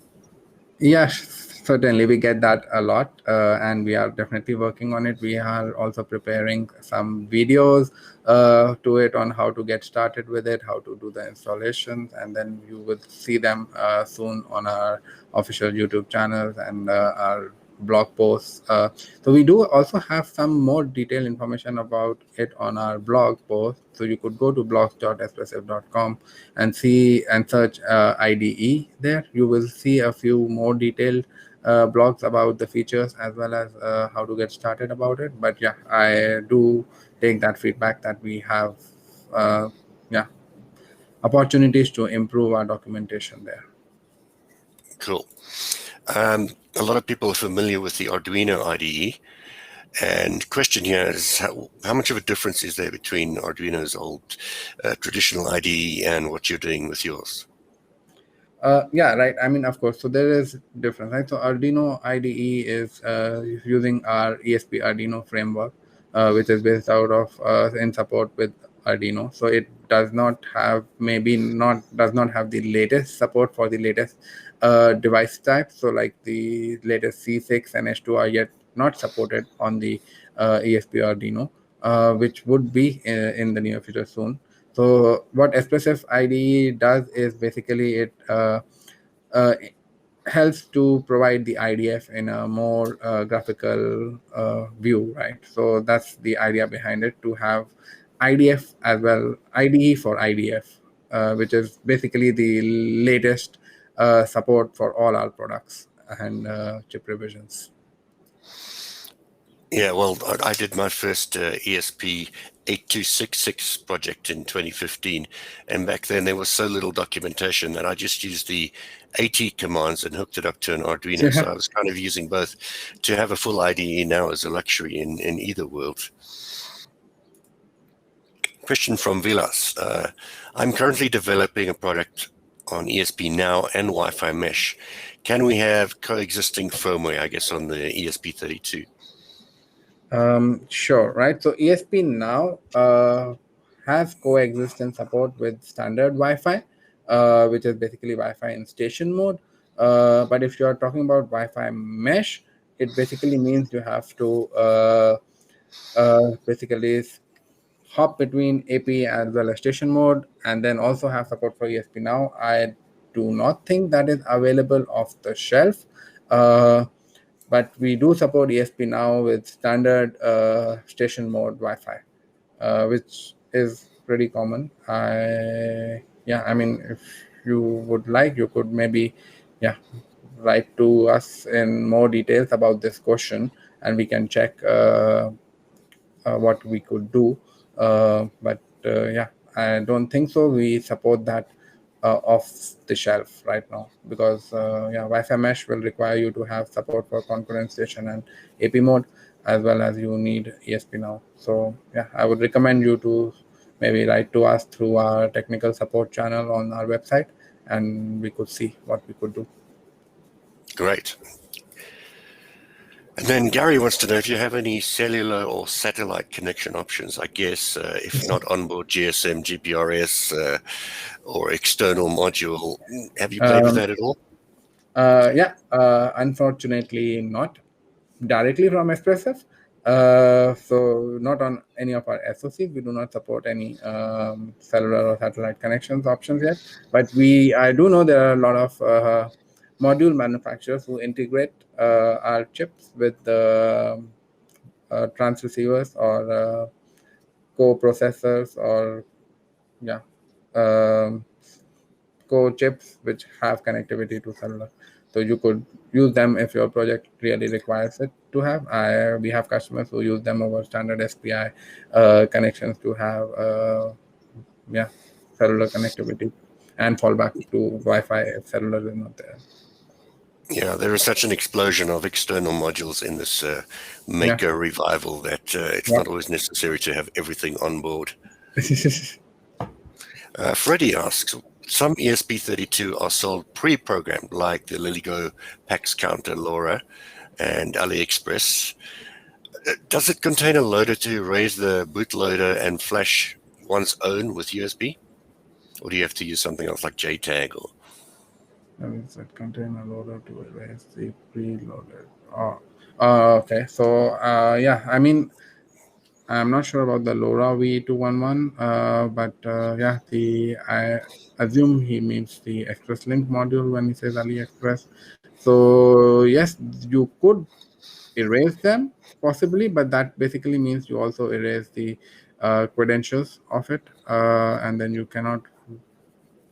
Yes, certainly. We get that a lot, and we are definitely working on it. We are also preparing some videos to it on how to get started with it, how to do the installations, and then you will see them soon on our official YouTube channels and our blog posts. So we do also have some more detailed information about it on our blog post. So you could go to blogs.espressif.com and see and search IDE there. You will see a few more detailed blogs about the features as well as how to get started about it. But yeah, I do take that feedback that we have opportunities to improve our documentation there. Cool. A lot of people are familiar with the Arduino IDE, and question here is how much of a difference is there between Arduino's old traditional IDE and what you're doing with yours? Yeah, right. I mean, of course. So there is difference, right? So Arduino IDE is using our ESP Arduino framework, which is based out of in support with Arduino. So it does not have does not have the latest support for the latest device types. So like the latest C6 and S2 are yet not supported on the ESP Arduino, which would be in the near future soon. So what Espressif IDE does is basically it helps to provide the IDF in a more graphical view, right? So that's the idea behind it, to have IDF as well, IDE for IDF, which is basically the latest support for all our products and chip revisions. Yeah, well, I did my first ESP8266 project in 2015, and back then there was so little documentation that I just used the AT commands and hooked it up to an Arduino. So I was kind of using both. To have a full IDE now is a luxury in either world. Question from Vilas. I'm currently developing a product on ESP Now and Wi-Fi mesh. Can we have coexisting firmware, I guess, on the ESP32? Sure, right? So ESP Now has coexistence support with standard Wi-Fi, which is basically Wi-Fi in station mode. But if you're talking about Wi-Fi mesh, it basically means you have to basically hop between AP as well as station mode, and then also have support for ESP Now. I do not think that is available off the shelf. But we do support ESP Now with standard station mode Wi-Fi, which is pretty common. I mean, if you would like, you could maybe write to us in more details about this question, and we can check what we could do. But I don't think so. We support that off the shelf right now, because Wi-Fi mesh will require you to have support for concurrent station and AP mode, as well as you need ESP Now. So I would recommend you to maybe write to us through our technical support channel on our website, and we could see what we could do. Great. And then Gary wants to know if you have any cellular or satellite connection options. I guess if not onboard GSM, GPRS, or external module. Have you played with that at all? Unfortunately not directly from Espressif. So not on any of our SoCs. We do not support any cellular or satellite connections options yet. But I do know there are a lot of module manufacturers who integrate our chips with the transceivers or co-processors or co-chips which have connectivity to cellular. So you could use them if your project really requires it to have. We have customers who use them over standard SPI connections to have cellular connectivity and fall back to Wi-Fi if cellular is not there. Yeah, there is such an explosion of external modules in this maker revival that it's not always necessary to have everything on board. Freddie asks, some ESP32 are sold pre-programmed, like the LilyGo PAX Counter LoRa and AliExpress. Does it contain a loader to raise the bootloader and flash one's own with USB? Or do you have to use something else like JTAG? Or does it contain a loader to erase the preloaded? Okay. So I mean, I'm not sure about the LoRa V211, but I assume he means the Express Link module when he says AliExpress. So yes, you could erase them possibly, but that basically means you also erase the credentials of it, and then you cannot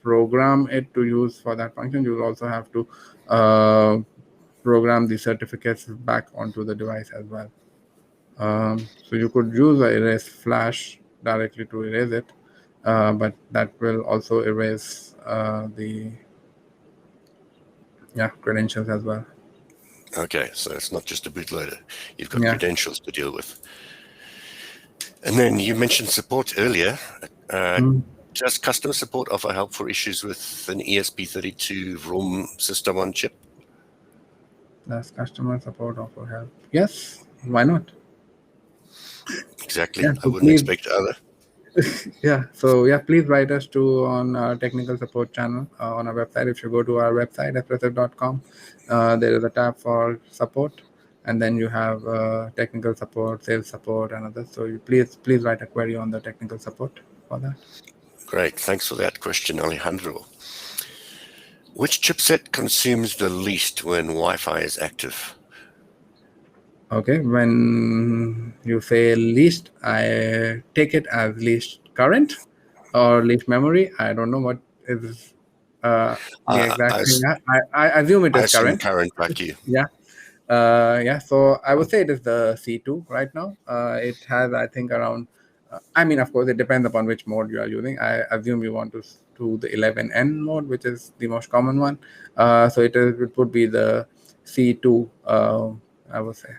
program it to use for that function. You will also have to program the certificates back onto the device as well. So you could use a erase flash directly to erase it, but that will also erase the credentials as well. Okay, so it's not just a bootloader. You've got credentials to deal with. And then you mentioned support earlier. Does customer support offer help for issues with an ESP32 ROM system on chip? Does customer support offer help? Yes, why not? Exactly. I wouldn't expect other. So please write us on our technical support channel on our website. If you go to our website, espressif.com, there is a tab for support, and then you have technical support, sales support, and others. So you please write a query on the technical support for that. Great. Thanks for that question, Alejandro. Which chipset consumes the least when Wi-Fi is active? Okay, when you say least, I take it as least current or least memory. I don't know what is the I, exact I, thing. I assume it I is assume current. current like you. Yeah. Yeah, so I would say it is the C2 right now. It has, I think, around, I mean, of course, it depends upon which mode you are using. I assume you want to do the 11N mode, which is the most common one. So it would be the C2, I would say.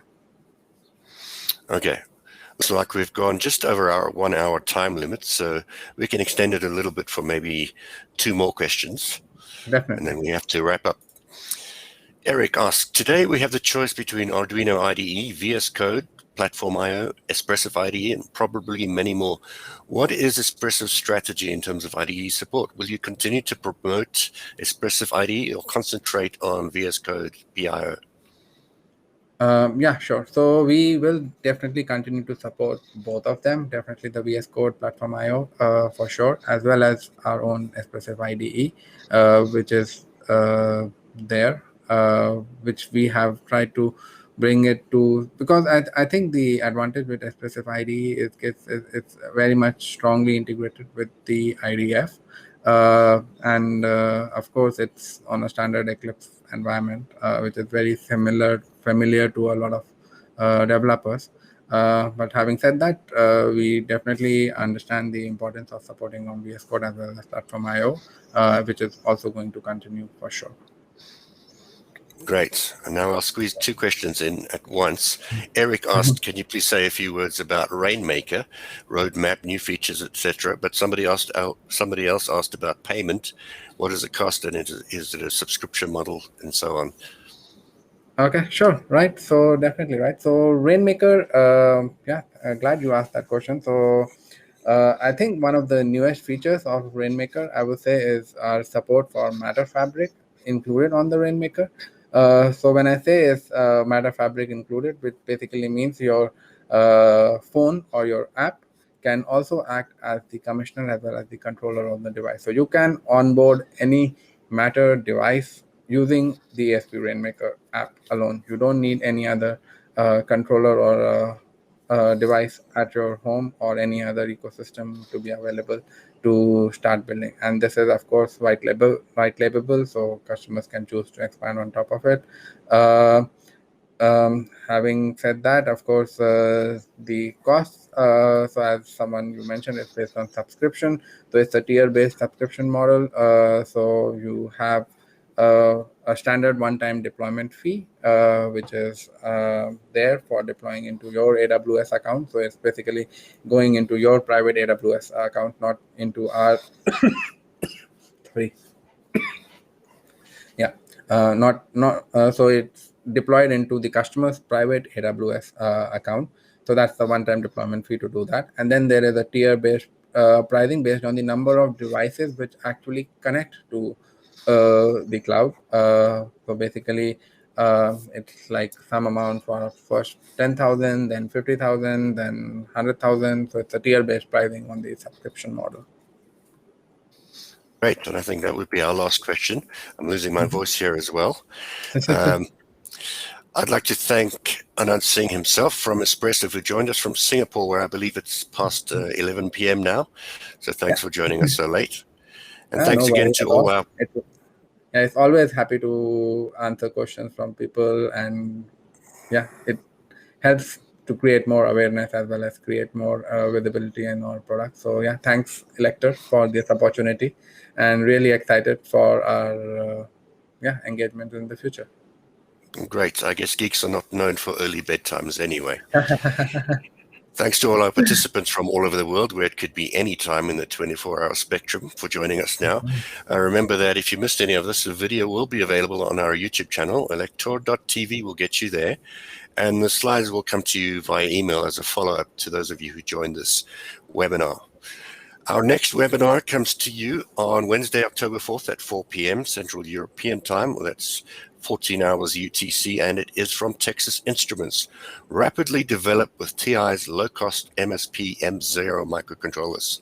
Okay. Looks like we've gone just over our 1 hour time limit, so we can extend it a little bit for maybe 2 more questions, and Definitely. then we have to wrap up. Eric asks, today we have the choice between Arduino IDE, VS Code, Platform IO, Espressif IDE, and probably many more. What is Espressif's strategy in terms of IDE support? Will you continue to promote Espressif IDE or concentrate on VS Code, PIO? Yeah, sure. So we will definitely continue to support both of them. Definitely the VS Code Platform IO for sure, as well as our own Espressif IDE, which is there, which we have tried to bring it to, because I think the advantage with Espressif IDE is it's very much strongly integrated with the IDF. And of course, it's on a standard Eclipse environment, which is very familiar to a lot of developers. But having said that, we definitely understand the importance of supporting on VS Code as well as Platform IO, which is also going to continue for sure. Great. And now I'll squeeze 2 questions in at once. Eric asked, can you please say a few words about Rainmaker, roadmap, new features, etc.? But somebody else asked about payment. What does it cost, and is it a subscription model, and so on? Okay, sure. Right. So definitely, right. So Rainmaker, yeah, glad you asked that question. So I think one of the newest features of Rainmaker, I would say, is our support for Matter Fabric included on the Rainmaker. So when I say is Matter Fabric included, which basically means your phone or your app can also act as the commissioner as well as the controller of the device. So you can onboard any Matter device using the ESP Rainmaker app alone. You don't need any other controller or device at your home or any other ecosystem to be available to start building. And this is, of course, white labelable, so customers can choose to expand on top of it. Having said that, of course, the costs, so as someone you mentioned, it's based on subscription. So it's a tier-based subscription model. So you have a standard one-time deployment fee, which is there for deploying into your AWS account. So it's basically going into your private AWS account, not into our sorry. Yeah, so it's deployed into the customer's private AWS account. So that's the one-time deployment fee to do that. And then there is a tier-based pricing based on the number of devices which actually connect to the cloud. So basically, it's like some amount for first 10,000, then 50,000, then 100,000. So it's a tier-based pricing on the subscription model. Great, and I think that would be our last question. I'm losing my voice here as well. I'd like to thank Anant Singh himself from Espressif, who joined us from Singapore, where I believe it's past 11 p.m. now. So thanks for joining us so late. And thanks No again worries to at all all. our... Yeah, it's always happy to answer questions from people, and yeah, it helps to create more awareness as well as create more visibility in our products. So yeah, thanks Elektor for this opportunity, and really excited for our engagement in the future. Great. I guess geeks are not known for early bedtimes anyway. Thanks to all our participants from all over the world, where it could be any time in the 24-hour spectrum, for joining us now. Remember that if you missed any of this, the video will be available on our YouTube channel. Elektor.tv will get you there. And the slides will come to you via email as a follow-up to those of you who joined this webinar. Our next webinar comes to you on Wednesday, October 4th at 4 p.m. Central European Time. Well, that's 14 hours UTC, and it is from Texas Instruments, rapidly developed with TI's low-cost MSP M0 microcontrollers.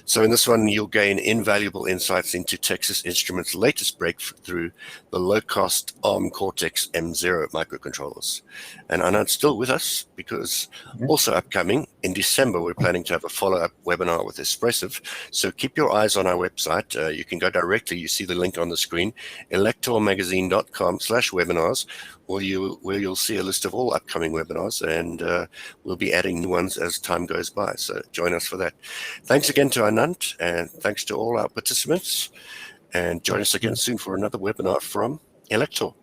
So in this one, you'll gain invaluable insights into Texas Instruments' latest breakthrough, the low-cost ARM Cortex-M0 microcontrollers. And Anant's still with us because also upcoming in December, we're planning to have a follow-up webinar with Espressif. So keep your eyes on our website. You can go directly. You see the link on the screen, elektormagazine.com/webinars, where you'll see a list of all upcoming webinars, and we'll be adding new ones as time goes by. So join us for that. Thanks again to Anant, and thanks to all our participants. And join us again soon for another webinar from Elektor.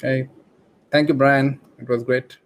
Hey, thank you, Brian. It was great.